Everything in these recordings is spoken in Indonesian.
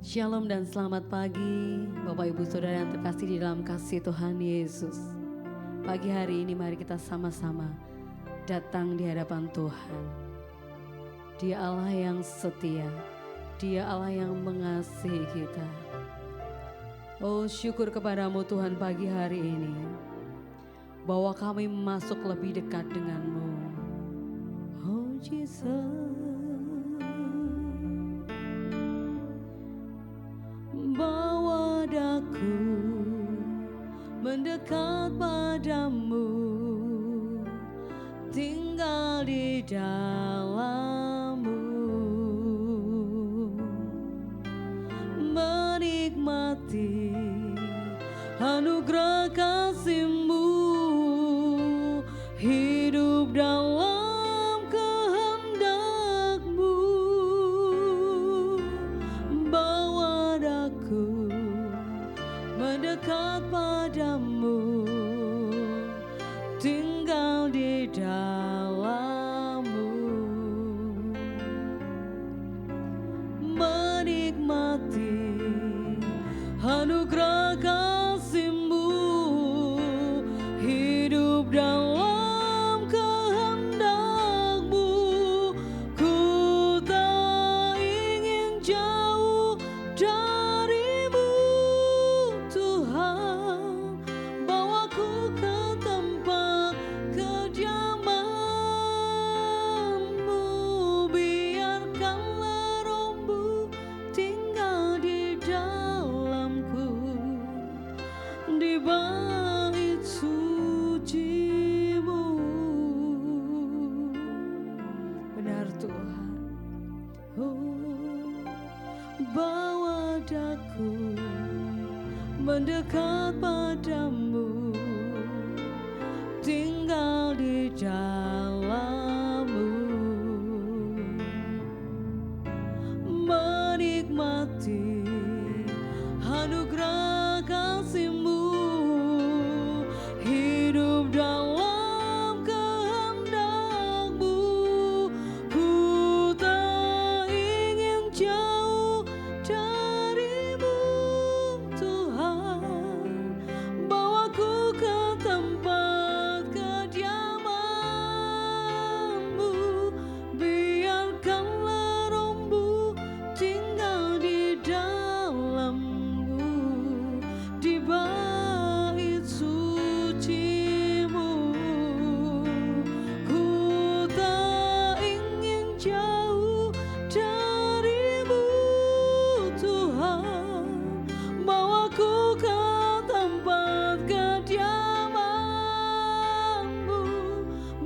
Shalom dan selamat pagi Bapak Ibu Saudara yang terkasih di dalam kasih Tuhan Yesus. Pagi hari ini mari kita sama-sama datang di hadapan Tuhan. Dia Allah yang setia, Dia Allah yang mengasihi kita. Oh, syukur kepadamu Tuhan pagi hari ini bahwa kami masuk lebih dekat denganmu. Oh Jesus, bawa daku mendekat padamu, tinggal di dalammu, menikmati anugerah kasih-Mu, hidup dalam kehendak-Mu, bawa daku mendekat padamu, tinggal di dalammu, menikmati anugerah kasih-Mu, hidup dalam kehendak-Mu. Ku tak ingin jauh dari-Mu Tuhan, bawaku ke tempat kediaman-Mu, biarkanlah Roh-Mu tinggal di dalamku, di bait suci-Mu. Benar Tuhan, oh, bawa daku mendekat padamu, tinggal di dalammu, menikmati anugerah kasih-Mu, hidup dalam kehendak-Mu. Ku tak ingin jauh dari-Mu Tuhan, bawaku ke tempat kediaman-Mu, biarkanlah Roh-Mu tinggal di dalamku, di bait suci-Mu. Ku tak ingin jauh dari-Mu Tuhan, bawaku ke tempat kediaman-Mu,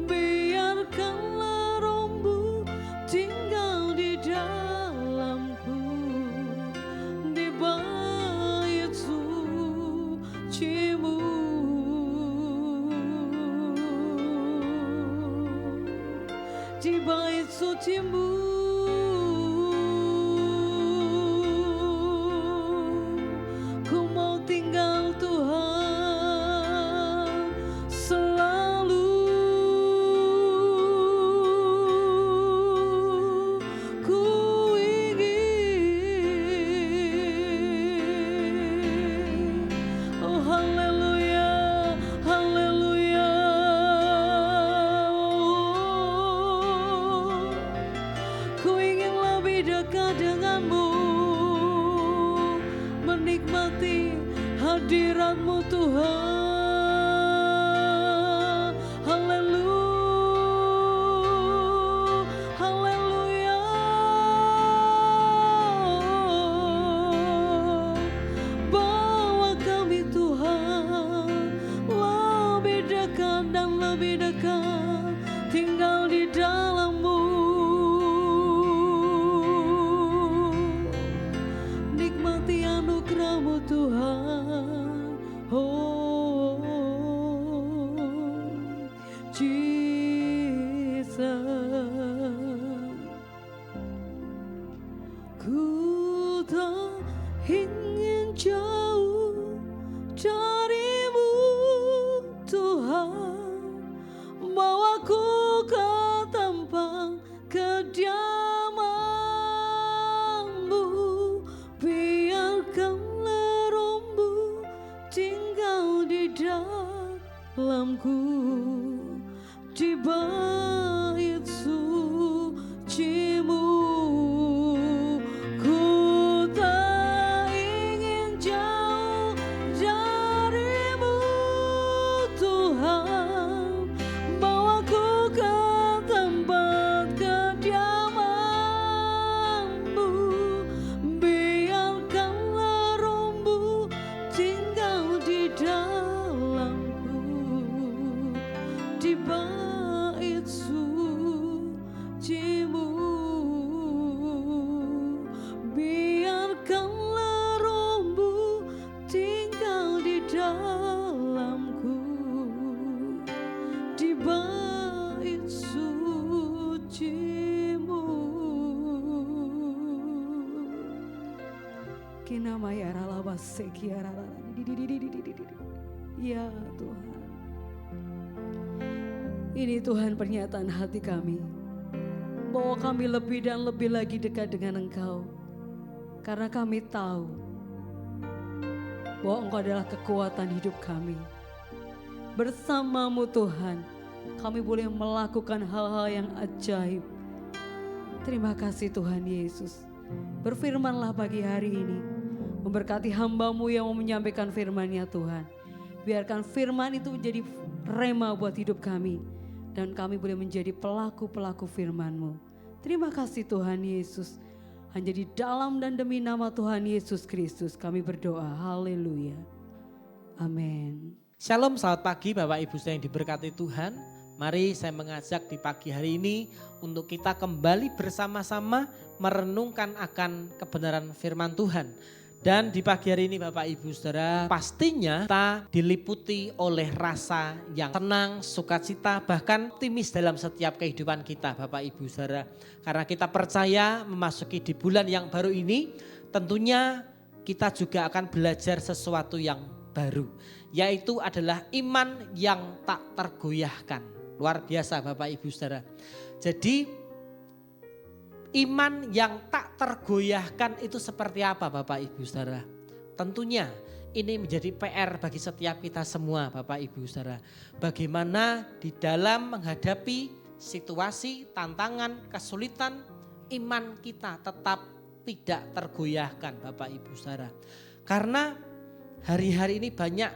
biarkanlah Roh-Mu tinggal di dalamku, di bait suci-Mu, di bait suci-Mu. Ku mau tinggal Tuhan selalu, ku ingin, oh haleluya, haleluya, oh, ku ingin lebih dekat denganmu, menikmati hadirat-Mu Tuhan. Haleluya, haleluya, bawa kami Tuhan lebih dekat dan lebih dekat, tinggal di dalam-Mu, nikmati anugerah-Mu Tuhan. Oh, Jesus, ku tak ingin jauh dari-Mu Tuhan, bawaku ke tempat kediaman-Mu, biar dalamku, di bait suci-Mu. Ku tak ingin jauh dari-Mu, Tuhan. Bawaku ke tempat kediaman-Mu. Biarkanlah Roh-Mu tinggal di dalamku, di bait suci-Mu. Biarkanlah Roh-Mu tinggal di dalamku, di bait suci-Mu. Kinamaya ralabase kiarara. Ya Tuhan, ini Tuhan pernyataan hati kami, bahwa kami lebih dan lebih lagi dekat dengan Engkau. Karena kami tahu bahwa Engkau adalah kekuatan hidup kami. Bersama-Mu Tuhan, kami boleh melakukan hal-hal yang ajaib. Terima kasih Tuhan Yesus. Berfirmanlah pagi hari ini, memberkati hamba-Mu yang mau menyampaikan firman-Nya Tuhan. Biarkan firman itu menjadi rema buat hidup kami, dan kami boleh menjadi pelaku-pelaku firman-Mu. Terima kasih Tuhan Yesus. Hanya di dalam dan demi nama Tuhan Yesus Kristus kami berdoa. Haleluya. Amin. Shalom, selamat pagi Bapak Ibu yang diberkati Tuhan. Mari saya mengajak di pagi hari ini untuk kita kembali bersama-sama merenungkan akan kebenaran firman Tuhan. Dan di pagi hari ini Bapak Ibu Saudara, pastinya kita diliputi oleh rasa yang tenang, sukacita, bahkan optimis dalam setiap kehidupan kita Bapak Ibu Saudara. Karena kita percaya memasuki di bulan yang baru ini, tentunya kita juga akan belajar sesuatu yang baru. Yaitu adalah iman yang tak tergoyahkan. Luar biasa Bapak Ibu Saudara. Jadi iman yang tak tergoyahkan itu seperti apa Bapak Ibu Saudara? Tentunya ini menjadi PR bagi setiap kita semua Bapak Ibu Saudara. Bagaimana di dalam menghadapi situasi, tantangan, kesulitan, iman kita tetap tidak tergoyahkan Bapak Ibu Saudara. Karena hari-hari ini banyak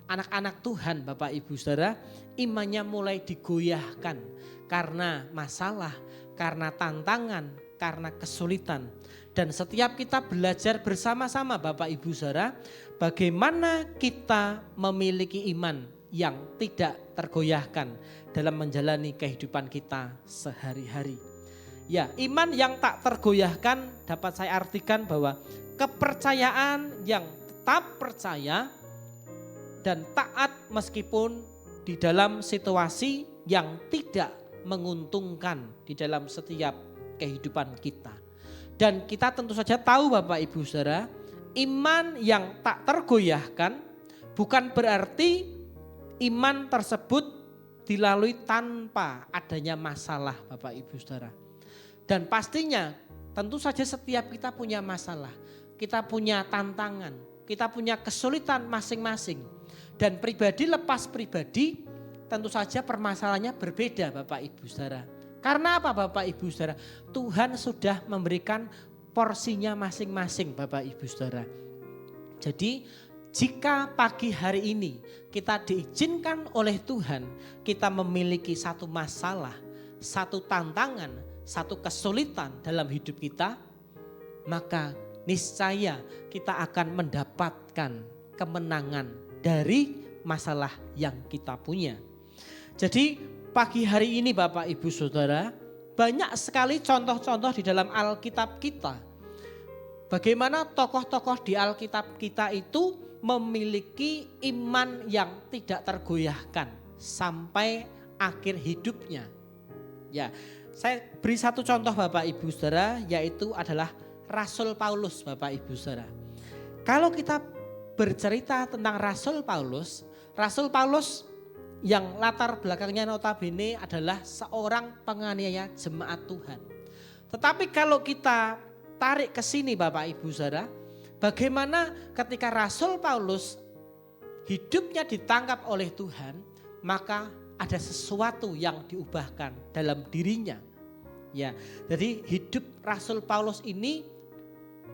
anak-anak Tuhan Bapak Ibu Saudara, imannya mulai digoyahkan karena masalah, karena tantangan, karena kesulitan. Dan setiap kita belajar bersama-sama Bapak Ibu Saudara, bagaimana kita memiliki iman yang tidak tergoyahkan dalam menjalani kehidupan kita sehari-hari. Ya, iman yang tak tergoyahkan dapat saya artikan bahwa kepercayaan yang tetap percaya dan taat meskipun di dalam situasi yang tidak menguntungkan di dalam setiap kehidupan kita. Dan kita tentu saja tahu Bapak Ibu Saudara, iman yang tak tergoyahkan bukan berarti iman tersebut dilalui tanpa adanya masalah Bapak Ibu Saudara. Dan pastinya tentu saja setiap kita punya masalah, kita punya tantangan, kita punya kesulitan masing-masing. Dan pribadi lepas pribadi tentu saja permasalahannya berbeda Bapak Ibu Saudara. Karena apa Bapak Ibu Saudara? Tuhan sudah memberikan porsinya masing-masing Bapak Ibu Saudara. Jadi jika pagi hari ini kita diizinkan oleh Tuhan, kita memiliki satu masalah, satu tantangan, satu kesulitan dalam hidup kita, maka niscaya kita akan mendapatkan kemenangan dari masalah yang kita punya. Jadi pagi hari ini Bapak Ibu Saudara, banyak sekali contoh-contoh di dalam Alkitab kita. Bagaimana tokoh-tokoh di Alkitab kita itu memiliki iman yang tidak tergoyahkan sampai akhir hidupnya. Ya, saya beri satu contoh Bapak Ibu Saudara, yaitu adalah Rasul Paulus Bapak Ibu Saudara. Kalau kita bercerita tentang Rasul Paulus yang latar belakangnya notabene adalah seorang penganiaya jemaat Tuhan. Tetapi kalau kita tarik ke sini Bapak Ibu Saudara, bagaimana ketika Rasul Paulus hidupnya ditangkap oleh Tuhan, maka ada sesuatu yang diubahkan dalam dirinya. Ya, jadi hidup Rasul Paulus ini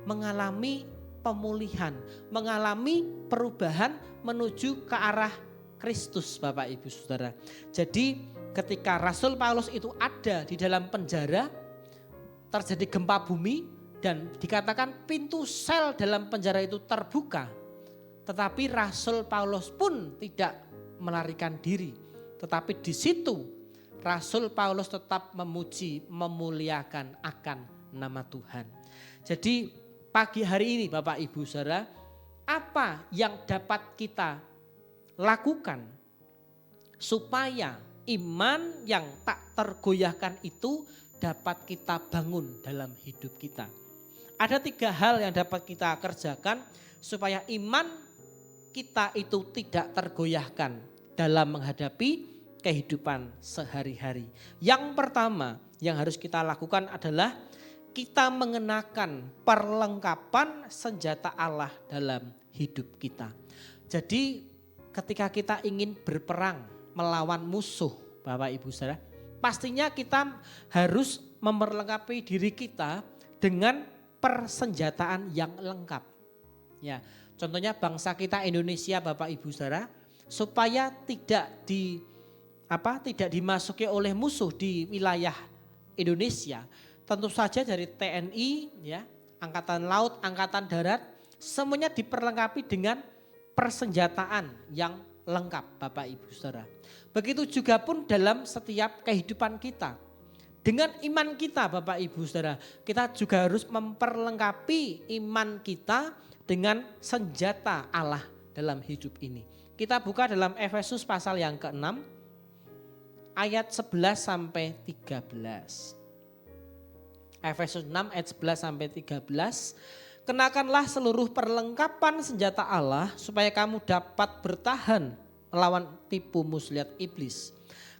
mengalami pemulihan, mengalami perubahan menuju ke arah Kristus, Bapak Ibu Saudara. Jadi ketika Rasul Paulus itu ada di dalam penjara, terjadi gempa bumi dan dikatakan pintu sel dalam penjara itu terbuka. Tetapi Rasul Paulus pun tidak melarikan diri. Tetapi di situ Rasul Paulus tetap memuji, memuliakan akan nama Tuhan. Jadi pagi hari ini Bapak Ibu Saudara, apa yang dapat kita lakukan supaya iman yang tak tergoyahkan itu dapat kita bangun dalam hidup kita? Ada 3 hal yang dapat kita kerjakan supaya iman kita itu tidak tergoyahkan dalam menghadapi kehidupan sehari-hari. Yang pertama yang harus kita lakukan adalah kita mengenakan perlengkapan senjata Allah dalam hidup kita. Jadi ketika kita ingin berperang melawan musuh, Bapak Ibu Saudara, pastinya kita harus memperlengkapi diri kita dengan persenjataan yang lengkap. Ya, contohnya bangsa kita Indonesia, Bapak Ibu Saudara, supaya tidak dimasuki oleh musuh di wilayah Indonesia. Tentu saja dari TNI, ya, Angkatan Laut, Angkatan Darat, semuanya diperlengkapi dengan persenjataan yang lengkap, Bapak Ibu Saudara. Begitu juga pun dalam setiap kehidupan kita. Dengan iman kita, Bapak Ibu Saudara, kita juga harus memperlengkapi iman kita dengan senjata Allah dalam hidup ini. Kita buka dalam Efesus pasal yang ke-6 ayat 11 sampai 13. Efesus 6 ayat 11 sampai 13. Kenakanlah seluruh perlengkapan senjata Allah supaya kamu dapat bertahan melawan tipu muslihat iblis.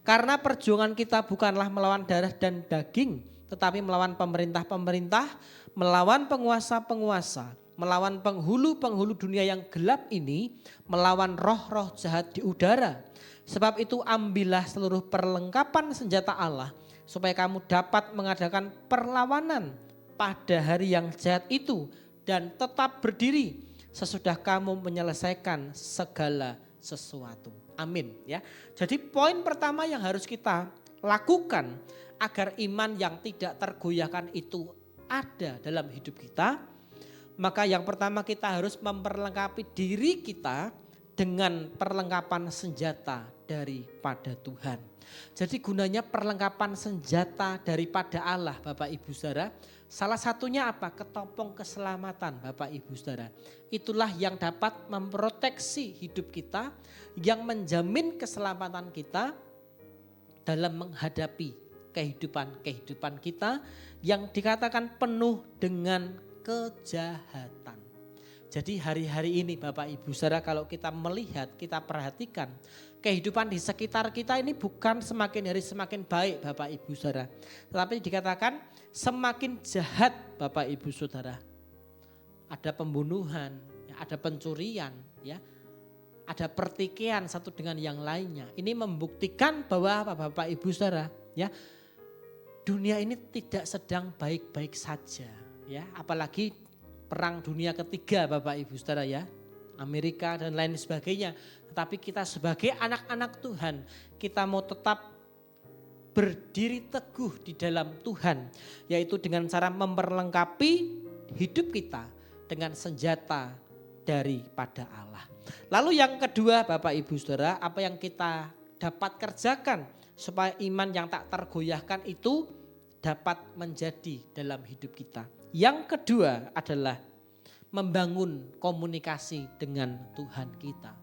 Karena perjuangan kita bukanlah melawan darah dan daging, tetapi melawan pemerintah-pemerintah, melawan penguasa-penguasa, melawan penghulu-penghulu dunia yang gelap ini, melawan roh-roh jahat di udara. Sebab itu ambillah seluruh perlengkapan senjata Allah supaya kamu dapat mengadakan perlawanan pada hari yang jahat itu dan tetap berdiri sesudah kamu menyelesaikan segala sesuatu. Amin, ya. Jadi poin pertama yang harus kita lakukan agar iman yang tidak tergoyahkan itu ada dalam hidup kita, maka yang pertama kita harus memperlengkapi diri kita dengan perlengkapan senjata daripada Tuhan. Jadi gunanya perlengkapan senjata daripada Allah, Bapak Ibu Saudara. Salah satunya apa? Ketopong keselamatan, Bapak Ibu Saudara. Itulah yang dapat memproteksi hidup kita, yang menjamin keselamatan kita dalam menghadapi kehidupan kita yang dikatakan penuh dengan kejahatan. Jadi hari-hari ini Bapak Ibu Saudara, kalau kita melihat, kita perhatikan kehidupan di sekitar kita ini bukan semakin hari semakin baik Bapak Ibu Saudara. Tetapi dikatakan semakin jahat Bapak Ibu Saudara. Ada pembunuhan, ada pencurian, ya, ada pertikaian satu dengan yang lainnya. Ini membuktikan bahwa Bapak Ibu Saudara, ya, dunia ini tidak sedang baik-baik saja, ya, apalagi perang dunia ketiga Bapak Ibu Saudara, ya, Amerika dan lain sebagainya. Tetapi kita sebagai anak-anak Tuhan, kita mau tetap berdiri teguh di dalam Tuhan, yaitu dengan cara memperlengkapi hidup kita dengan senjata daripada Allah. Lalu yang kedua Bapak Ibu Saudara, apa yang kita dapat kerjakan supaya iman yang tak tergoyahkan itu dapat menjadi dalam hidup kita. Yang kedua adalah membangun komunikasi dengan Tuhan kita.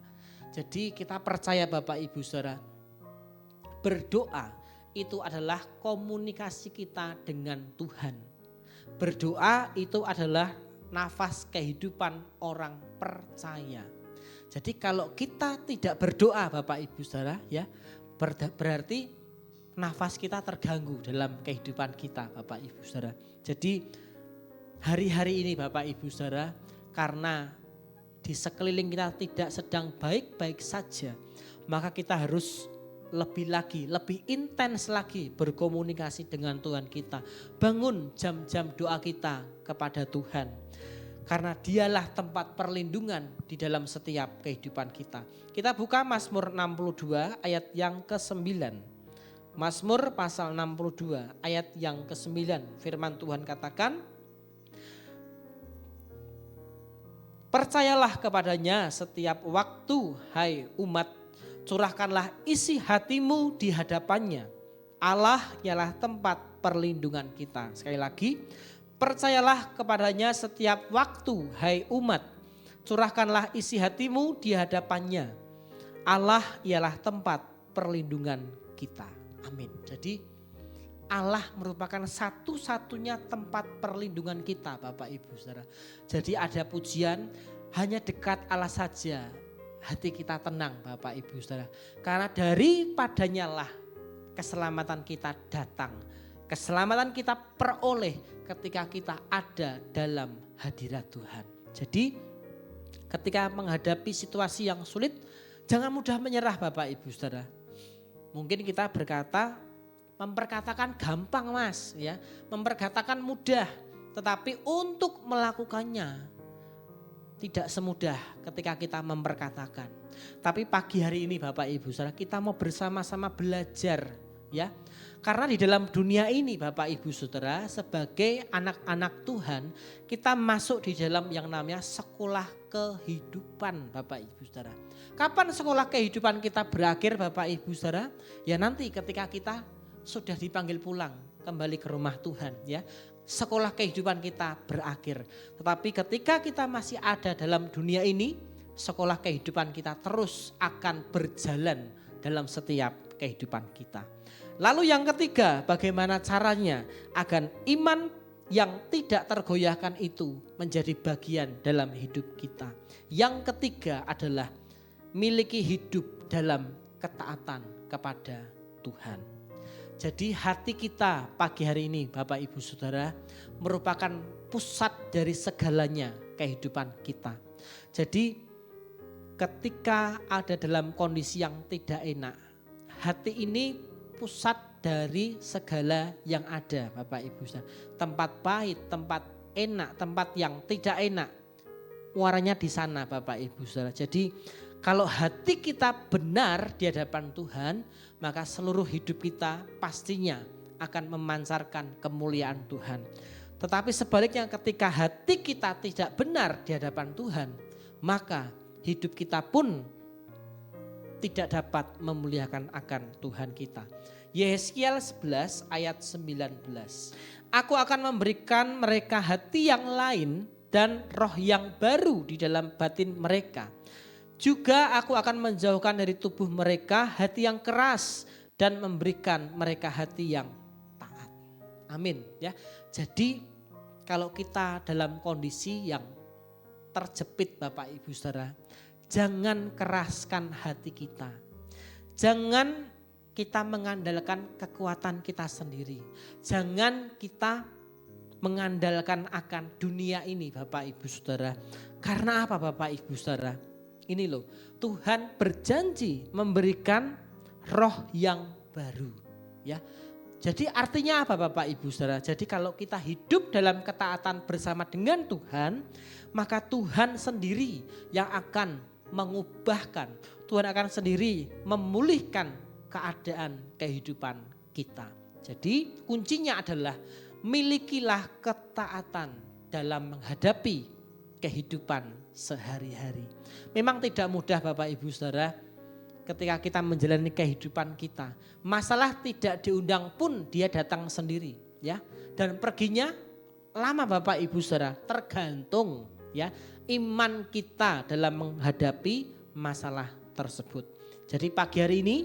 Jadi kita percaya Bapak Ibu Saudara, berdoa itu adalah komunikasi kita dengan Tuhan. Berdoa itu adalah nafas kehidupan orang percaya. Jadi kalau kita tidak berdoa Bapak Ibu Saudara, ya, berarti nafas kita terganggu dalam kehidupan kita Bapak Ibu Saudara. Jadi hari-hari ini Bapak Ibu Saudara, karena di sekeliling kita tidak sedang baik-baik saja, maka kita harus lebih lagi, lebih intens lagi berkomunikasi dengan Tuhan kita. Bangun jam-jam doa kita kepada Tuhan. Karena dialah tempat perlindungan di dalam setiap kehidupan kita. Kita buka Mazmur 62 ayat yang ke-9. Mazmur pasal 62 ayat yang ke-9. Firman Tuhan katakan, percayalah kepadanya setiap waktu, hai umat. Curahkanlah isi hatimu di hadapannya. Allah ialah tempat perlindungan kita. Sekali lagi, percayalah kepadanya setiap waktu, hai umat. Curahkanlah isi hatimu di hadapannya. Allah ialah tempat perlindungan kita. Amin. Jadi Allah merupakan satu-satunya tempat perlindungan kita, Bapak Ibu Saudara. Jadi ada pujian, hanya dekat Allah saja hati kita tenang, Bapak Ibu Saudara. Karena daripadanya lah keselamatan kita datang. Keselamatan kita peroleh ketika kita ada dalam hadirat Tuhan. Jadi ketika menghadapi situasi yang sulit, jangan mudah menyerah, Bapak Ibu Saudara. Mungkin kita memperkatakan gampang, Mas, ya, memperkatakan mudah, tetapi untuk melakukannya tidak semudah ketika kita memperkatakan. Tapi pagi hari ini Bapak Ibu Saudara, kita mau bersama-sama belajar, ya. Karena di dalam dunia ini Bapak Ibu Saudara, sebagai anak-anak Tuhan, kita masuk di dalam yang namanya sekolah kehidupan, Bapak Ibu Saudara. Kapan sekolah kehidupan kita berakhir, Bapak Ibu Saudara? Ya nanti ketika kita sudah dipanggil pulang kembali ke rumah Tuhan, ya. Sekolah kehidupan kita berakhir. Tetapi ketika kita masih ada dalam dunia ini, sekolah kehidupan kita terus akan berjalan dalam setiap kehidupan kita. Lalu yang ketiga, bagaimana caranya agar iman yang tidak tergoyahkan itu menjadi bagian dalam hidup kita. Yang ketiga adalah miliki hidup dalam ketaatan kepada Tuhan. Jadi hati kita pagi hari ini Bapak Ibu Saudara merupakan pusat dari segalanya kehidupan kita. Jadi ketika ada dalam kondisi yang tidak enak, hati ini pusat dari segala yang ada Bapak Ibu Saudara. Tempat pahit, tempat enak, tempat yang tidak enak, muaranya di sana Bapak Ibu Saudara. Jadi kalau hati kita benar di hadapan Tuhan, maka seluruh hidup kita pastinya akan memancarkan kemuliaan Tuhan. Tetapi sebaliknya ketika hati kita tidak benar di hadapan Tuhan, maka hidup kita pun tidak dapat memuliakan akan Tuhan kita. Yehezkiel 11 ayat 19. Aku akan memberikan mereka hati yang lain dan roh yang baru di dalam batin mereka. Juga aku akan menjauhkan dari tubuh mereka hati yang keras dan memberikan mereka hati yang taat. Amin, ya. Jadi kalau kita dalam kondisi yang terjepit Bapak Ibu Saudara, jangan keraskan hati kita. Jangan kita mengandalkan kekuatan kita sendiri. Jangan kita mengandalkan akan dunia ini Bapak Ibu Saudara. Karena apa Bapak Ibu Saudara? Ini loh, Tuhan berjanji memberikan roh yang baru, ya. Jadi artinya apa Bapak Ibu Saudara? Jadi kalau kita hidup dalam ketaatan bersama dengan Tuhan, maka Tuhan sendiri yang akan mengubahkan, Tuhan akan sendiri memulihkan keadaan kehidupan kita. Jadi kuncinya adalah milikilah ketaatan dalam menghadapi kehidupan sehari-hari. Memang tidak mudah Bapak Ibu Saudara ketika kita menjalani kehidupan kita. Masalah tidak diundang pun dia datang sendiri, ya. Dan perginya lama Bapak Ibu Saudara, tergantung ya iman kita dalam menghadapi masalah tersebut. Jadi pagi hari ini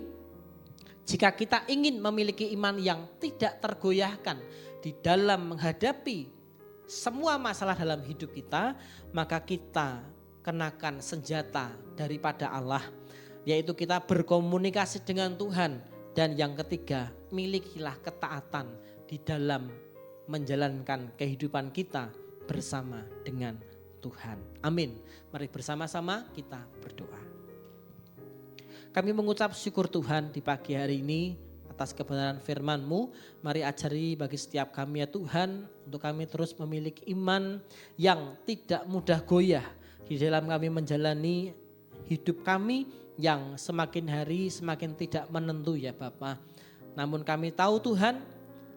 jika kita ingin memiliki iman yang tidak tergoyahkan di dalam menghadapi semua masalah dalam hidup kita, maka kita kenakan senjata daripada Allah, yaitu kita berkomunikasi dengan Tuhan. Dan yang ketiga, milikilah ketaatan di dalam menjalankan kehidupan kita bersama dengan Tuhan. Amin. Mari bersama-sama kita berdoa. Kami mengucap syukur Tuhan di pagi hari ini atas kebenaran firman-Mu. Mari ajari bagi setiap kami ya Tuhan, untuk kami terus memiliki iman yang tidak mudah goyah di dalam kami menjalani hidup kami yang semakin hari semakin tidak menentu ya Bapa. Namun kami tahu Tuhan,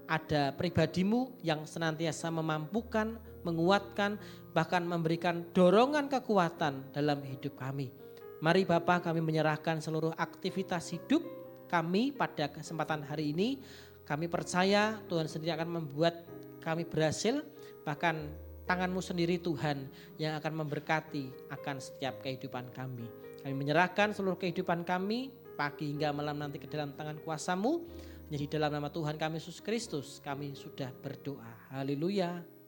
ada pribadi-Mu yang senantiasa memampukan, menguatkan, bahkan memberikan dorongan kekuatan dalam hidup kami. Mari Bapa, kami menyerahkan seluruh aktivitas hidup kami pada kesempatan hari ini. Kami percaya Tuhan sendiri akan membuat kami berhasil, bahkan tangan-Mu sendiri Tuhan yang akan memberkati akan setiap kehidupan kami. Kami menyerahkan seluruh kehidupan kami pagi hingga malam nanti ke dalam tangan kuasa-Mu. Jadi dalam nama Tuhan kami Yesus Kristus kami sudah berdoa. Haleluya.